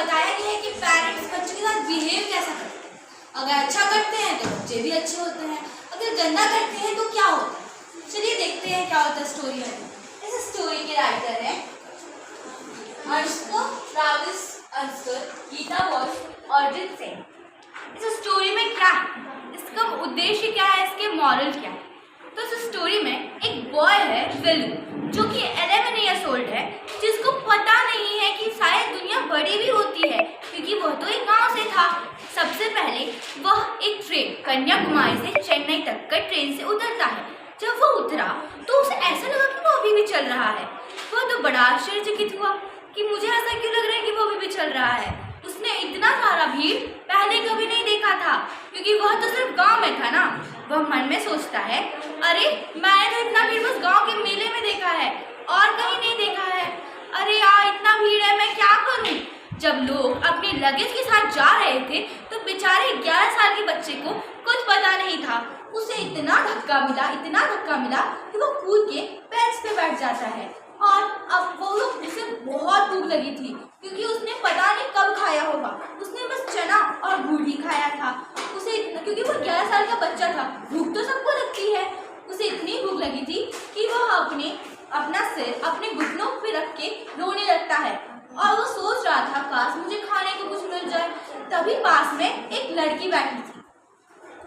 बताया गया है कि पेरेंट्स बच्चों के साथ बिहेव कैसा करते हैं। अगर अच्छा करते हैं तो बच्चे भी अच्छे होते हैं, अगर गंदा करते हैं तो क्या होता है। चलिए देखते हैं क्या होता है स्टोरी में। इस स्टोरी के राइटर हैं अर्शको, ट्रैविस अंस्कर, गीता वॉश, अरिजीत सिंह। इस स्टोरी में क्या है, इसका उद्देश्य क्या है, इसके मॉरल क्या है। तो इस स्टोरी में एक बॉय है विल्लू, जो कि 11 ईयर्स ओल्ड है, जिसको पता नहीं है कि शायद दुनिया बड़ी भी होती है, क्योंकि वह तो एक गांव से था। सबसे पहले वह एक ट्रेन कन्याकुमारी से चेन्नई तक का ट्रेन से उतरता है। जब वह उतरा तो उसे ऐसा लगा कि वो अभी भी चल रहा है। वह तो बड़ा आश्चर्यचकित हुआ कि मुझे ऐसा क्यों लग रहा है कि वो अभी भी चल रहा है। उसने इतना सारा भीड़ पहले कभी नहीं देखा था, क्योंकि वह तो सिर्फ गांव में था ना। वह मन में सोचता है, अरे मैंने तो इतना भीड़ बस गांव के मेले में देखा है और कहीं नहीं देखा है। अरे यार इतना भीड़ है, मैं क्या करूं। जब लोग अपने लगेज के साथ जा रहे थे तो बेचारे 11 साल के बच्चे को कुछ पता नहीं था। उसे इतना धक्का मिला कि वो कूद के बेंच पे बैठ जाता है। और अब वो लोग, उसे बहुत भूख लगी थी, क्योंकि उसने पता नहीं कब खाया होगा। उसने बस चना और गुड़ ही खाया था। उसे क्योंकि वो 11 साल का बच्चा था, भूख तो सबको लगती है। उसे इतनी भूख लगी थी कि वह अपना सिर अपने घुटनों पे रख के रोने लगता है। और वो सोच रहा था, काश मुझे खाने को कुछ मिल जाए। तभी पास में एक लड़की बैठी थी।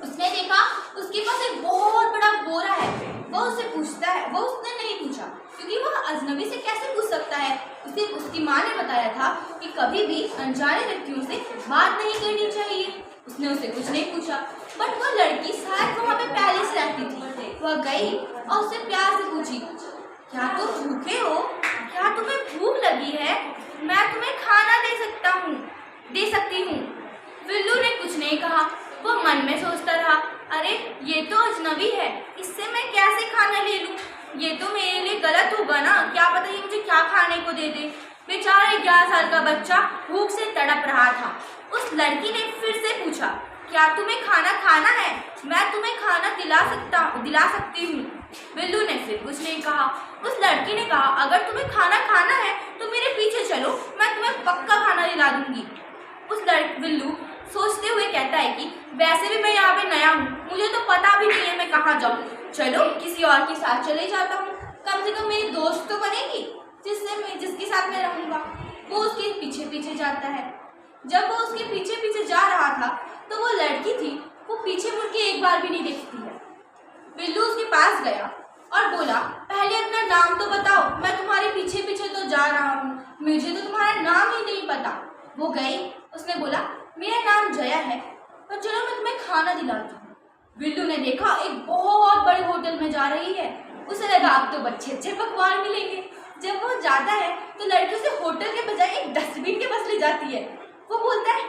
उसने देखा उसके पास एक बहुत बड़ा बोरा है। वो उससे पूछता है, वो उसने नहीं पूछा, क्योंकि वह अजनबी से कैसे पूछ सकता है। उसे उसकी माँ ने बताया था कि कभी भी अनजाने व्यक्तियों से बात नहीं करनी चाहिए। उसने उसे कुछ नहीं पूछा, बट वो लड़की शायद वहाँ पे पहले से रहती थी। वह गई और उससे प्यार से पूछी, क्या तुम भूखे हो? क्या तुम्हें भूख लगी है? मैं तुम्हें खाना दे सकती हूँ। विल्लू ने कुछ नहीं कहा। वो मन में सोचता रहा, अरे ये तो अजनबी है, इससे मैं कैसे खाना ले लूँ। ये तो मेरे लिए गलत होगा ना, क्या पता ये मुझे क्या खाने को दे दे। बेचारा 11 साल का बच्चा भूख से तड़प रहा था। उस लड़की ने फिर से पूछा, क्या तुम्हें खाना है? मैं तुम्हें खाना दिला सकती हूँ। विल्लू ने फिर कुछ नहीं कहा। उस लड़की ने कहा, अगर तुम्हें खाना है तो मेरे पीछे चलो, मैं तुम्हें पक्का खाना दिला दूंगी। विल्लू सोचते हुए कहता है कि वैसे भी मैं यहाँ पे नया हूँ, मुझे तो पता भी नहीं है मैं कहाँ जाऊँ। चलो किसी और के साथ चले जाता हूँ, कम से कम मेरी दोस्त तो बनेगी जिसके साथ मैं रहूँगा। वो उसके पीछे पीछे जाता है। जब वो उसके पीछे पीछे जा रहा था तो वो लड़की थी, वो पीछे मुड़ के एक बार भी नहीं देखती है। बिल्लू उसके पास गया और बोला, पहले अपना नाम तो बताओ, मैं तुम्हारे पीछे पीछे तो जा रहा हूँ, मुझे तो तुम्हारा नाम ही नहीं पता। वो गई, उसने बोला, मेरा नाम जया है, पर चलो मैं तुम्हें खाना दिलाती हूँ। बिल्लू ने देखा एक बहुत बड़े होटल में जा रही है। उसे लगा अब तो अच्छे पकवान मिलेंगे। जब वो जाता है तो लड़की उसे होटल के बजाय एक डस्टबिन के पास ले जाती है। वो बोलता है,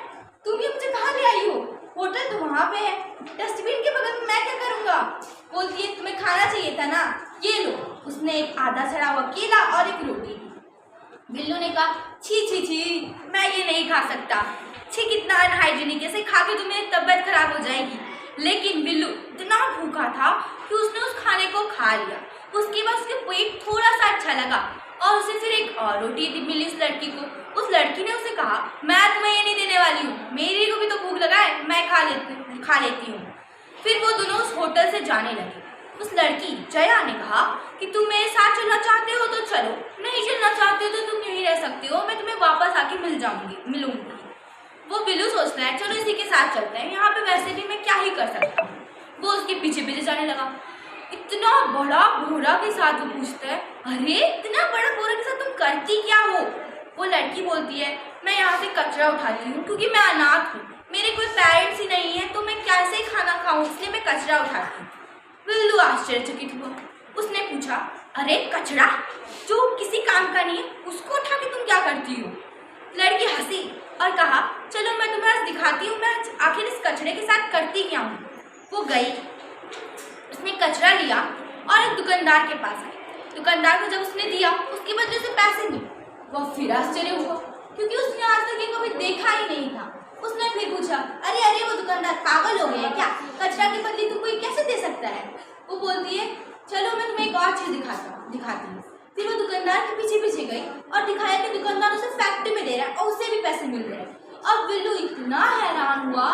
तुम ये मुझे कहाँ ले आई हो? होटल तो वहाँ पे है, डस्टबिन के बगल में मैं क्या करूँगा? बोलती है, तुम्हें खाना चाहिए था ना, ये लो। उसने एक आधा सड़ा हुआ केला और एक रोटी। बिल्लू ने कहा, छी, मैं ये नहीं खा सकता। छी, कितना अनहाइजीनिक, ऐसे खा के तो मेरी तबीयत खराब हो जाएगी। लेकिन बिल्लू इतना भूखा था कि उसने उस खाने को खा लिया। उसके बाद उसके पेट थोड़ा सा अच्छा लगा और उसे फिर एक और रोटी मिली उस लड़की को। उस लड़की ने उसे कहा, मैं तुम्हें ये नहीं देने वाली हूँ, मेरी को भी तो भूख लगा है, मैं खा लेती हूँ। फिर वो दोनों उस होटल से जाने लगे। उस लड़की जया ने कहा कि तुम मेरे साथ चलना चाहते हो तो चलो, नहीं चलना चाहते हो तो तुम यहीं रह सकते हो, मैं तुम्हें वापस आके मिलूंगी। वो बिल्लू सोचता है, चलो इसी के साथ चलते हैं, यहाँ पे वैसे भी मैं क्या ही कर सकता हूँ। वो उसके पीछे पीछे जाने लगा। इतना बड़ा बोरा के साथ वो पूछता है, अरे इतना बड़ा बोरा के साथ तुम करती क्या हो? वो लड़की बोलती है, मैं यहाँ से कचरा उठाती हूँ, क्योंकि मैं अनाथ हूँ, मेरे कोई पेरेंट्स ही नहीं है, तो मैं कैसे खाना खाऊँ, इसलिए मैं कचरा उठाती हूँ। बिल्लू आश्चर्यचकित हुआ। उसने पूछा, अरे कचरा जो किसी काम का नहीं है, उसको उठा के तुम क्या करती हो? लड़की हंसी और कहा, चलो मैं तुम्हें आज दिखाती हूँ मैं आखिर इस कचरे के साथ करती क्या हूँ। वो गई, उसने कचरा लिया और एक दुकानदार के पास आई। दुकानदार को जब उसने दिया, उसके बदले से पैसे दिए। वह फिर आश्चर्य हुआ, क्योंकि उसने आज तक ये कभी देखा ही नहीं था। उसने फिर पूछा, अरे वो दुकानदार पागल हो गया है क्या? कचरा के बदले तो कोई कैसे दे सकता है? वो बोलती है, चलो मैं तुम्हें एक और चीज़ दिखाती हूँ। फिर वो दुकानदार के पीछे पीछे गई और दिखाया कि दुकानदार उसे फैक्ट्री में दे रहा है और उसे भी पैसे मिल रहे हैं। अब बिल्लू इतना हैरान हुआ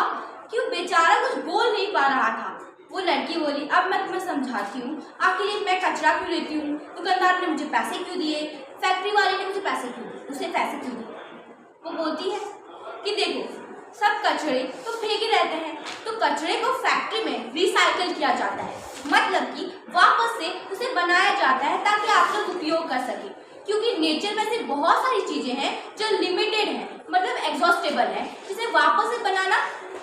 कि वो बेचारा कुछ बोल नहीं पा रहा था। वो लड़की बोली, अब मैं तुम्हें समझाती हूँ, आखिर ये मैं कचरा क्यों लेती हूँ, दुकानदार ने मुझे पैसे क्यों दिए, फैक्ट्री वाले ने मुझे पैसे क्यों दिए, उसे पैसे क्यों दिए। वो बोलती है कि देखो सब कचरे तो फेंके रहते हैं, तो कचरे को फैक्ट्री में रिसाइकल किया जाता है, मतलब कि वापस से उसे बनाया जाता है ताकि आप लोग उपयोग कर सके। क्योंकि नेचर में से बहुत सारी चीज़ें हैं जो लिमिटेड हैं, मतलब एग्जॉस्टेबल है, जिसे वापस से बनाना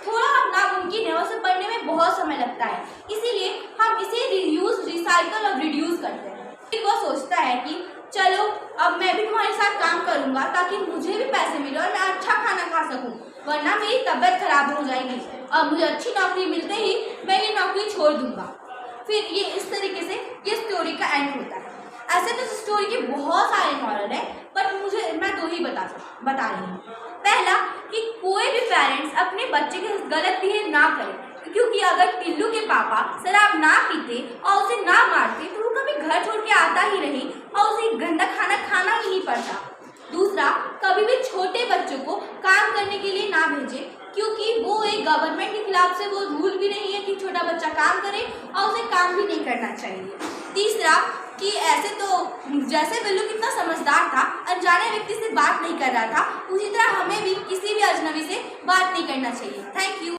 थोड़ा नामुमकिन है, उसे बनने में बहुत समय लगता है। इसीलिए हम इसे रीयूज, रिसाइकल और रिड्यूस करते हैं। फिर वो सोचता है कि चलो अब मैं भी तुम्हारे साथ काम करूंगा ताकि मुझे भी पैसे मिले और मैं अच्छा खाना खा सकूं, वरना मेरी तबीयत खराब हो जाएगी और मुझे अच्छी नौकरी मिलते ही मैं ये नौकरी छोड़ दूंगा। फिर ये इस तरीके से ये स्टोरी का एंड होता है। ऐसे तो स्टोरी के बहुत सारे मॉरल है, बट मैं दो ही बता रही हूँ। पहला कि कोई भी पेरेंट्स अपने बच्चे के साथ गलत बिहेव ना करे, क्योंकि अगर टिल्लू के पापा शराब ना पीते और उसे ना मारते तो वो कभी घर छोड़ के आता ही नहीं और उसे गंदा खाना खाना ही नहीं पड़ता। दूसरा, कभी भी छोटे बच्चों को काम करने के लिए ना भेजे, क्योंकि वो एक गवर्नमेंट के खिलाफ से वो रूल भी नहीं है कि छोटा बच्चा काम करे और उसे काम भी नहीं करना चाहिए। तीसरा कि ऐसे तो जैसे बिल्लू कितना समझदार था, अनजाने व्यक्ति से बात नहीं कर रहा था, उसी तरह हमें भी किसी भी अजनबी से बात नहीं करना चाहिए। Thank you.